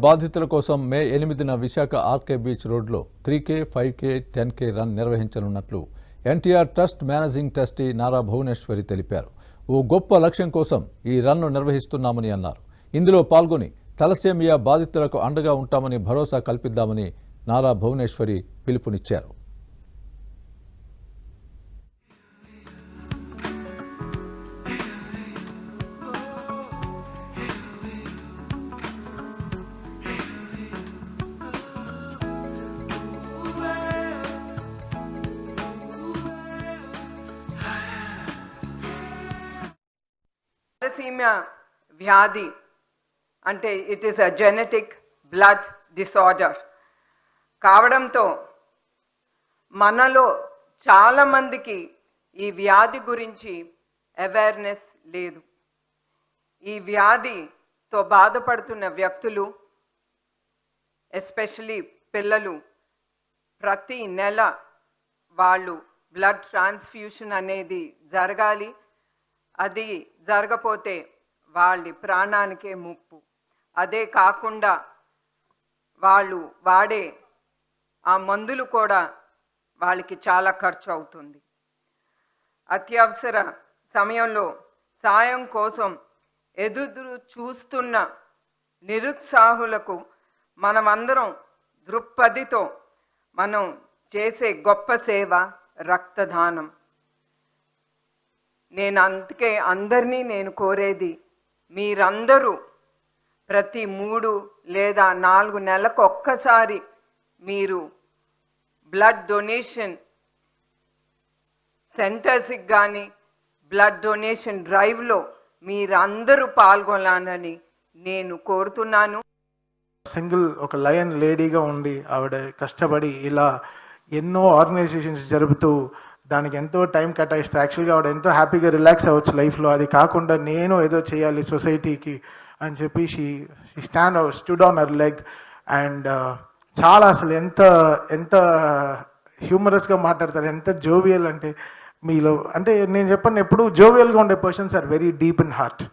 బాధితుల కోసం మే 8న విశాఖ ఆర్కే బీచ్ రోడ్లో 3K, 5K, 10K రన్ నిర్వహించనున్నట్లు NTR trust managing trustee Nara Bhuvaneswari తెలిపారు. ఓ గొప్ప లక్ష్యం కోసం ఈ రన్ను నిర్వహిస్తున్నామని అన్నారు. ఇందులో పాల్గొని తలసేమియా బాధితులకు అండగా ఉంటామని భరోసా కల్పిద్దామని నారా భువనేశ్వరి పిలుపునిచ్చారు. తలసేమియా వ్యాధి అంటే it is a genetic blood disorder కావడంతో మనలో చాలామందికి ఈ వ్యాధి గురించి అవేర్నెస్ లేదు. ఈ వ్యాధితో బాధపడుతున్న వ్యక్తులు ఎస్పెషలీ పిల్లలు ప్రతి నెల వాళ్ళు బ్లడ్ ట్రాన్స్ఫ్యూషన్ అనేది జరగాలి. అది జరగపోతే వాళ్ళ ప్రాణానికే ముప్పు. అదే కాకుండా వాళ్ళు వాడే ఆ మందులు కూడా వాళ్ళకి చాలా ఖర్చు అవుతుంది. అత్యవసర సమయంలో సాయం కోసం ఎదురు చూస్తున్న నిరుత్సాహులకు మనమందరం దృక్పథితో మనం చేసే గొప్ప సేవ రక్తదానం. అందుకే అందరినీ నేను కోరేది, మీరందరూ ప్రతి 3 లేదా 4 నెలలకు ఒక్కసారి మీరు బ్లడ్ డొనేషన్ సెంటర్స్కి కానీ బ్లడ్ డొనేషన్ డ్రైవ్లో మీరందరూ పాల్గొనాలని నేను కోరుతున్నాను. సింగిల్ ఒక లయన్ లేడీగా ఉండి ఆవిడ కష్టపడి ఇలా ఎన్నో ఆర్గనైజేషన్స్ జరుపుతూ దానికి ఎంతో టైం కేటాయిస్తే యాక్చువల్గా ఆవిడ ఎంతో హ్యాపీగా రిలాక్స్ అవ్వచ్చు లైఫ్లో. అది కాకుండా నేను ఏదో చేయాలి సొసైటీకి అని చెప్పి she stood on her leg. And చాలా అసలు ఎంత ఎంత హ్యూమరస్గా మాట్లాడతారు, ఎంత జోవియల్ అంటే మీలో అంటే నేను చెప్పాను ఎప్పుడు జోవియల్గా ఉండే persons are very deep in heart.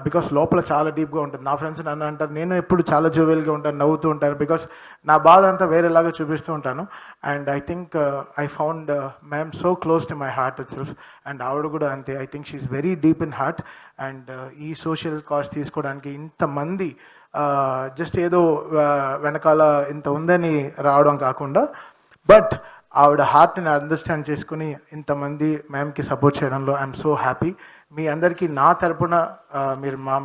Because లోపల చాలా డీప్గా ఉంటుంది. నా ఫ్రెండ్స్ నన్ను అంటారు నేను ఎప్పుడు చాలా జోవియల్గా ఉంటాను, నవ్వుతూ ఉంటాను. బికాస్ నా బాధ అంతా వేరేలాగా చూపిస్తూ ఉంటాను. And I think I found ma'am so close to my heart itself. And ఆవిడ కూడా అంతే. I think she's very deep in heart. And ఈ సోషల్ కాజ్ తీసుకోవడానికి ఇంతమంది జస్ట్ ఏదో వెనకాల ఇంత ఉందని రావడం కాకుండా బట్ ఆవిడ హార్ట్ని అండర్స్టాండ్ చేసుకుని ఇంతమంది మ్యామ్కి సపోర్ట్ చేయడంలో ఐఎమ్ సో హ్యాపీ. మీ అందరికీ నా తరపున మీరు మా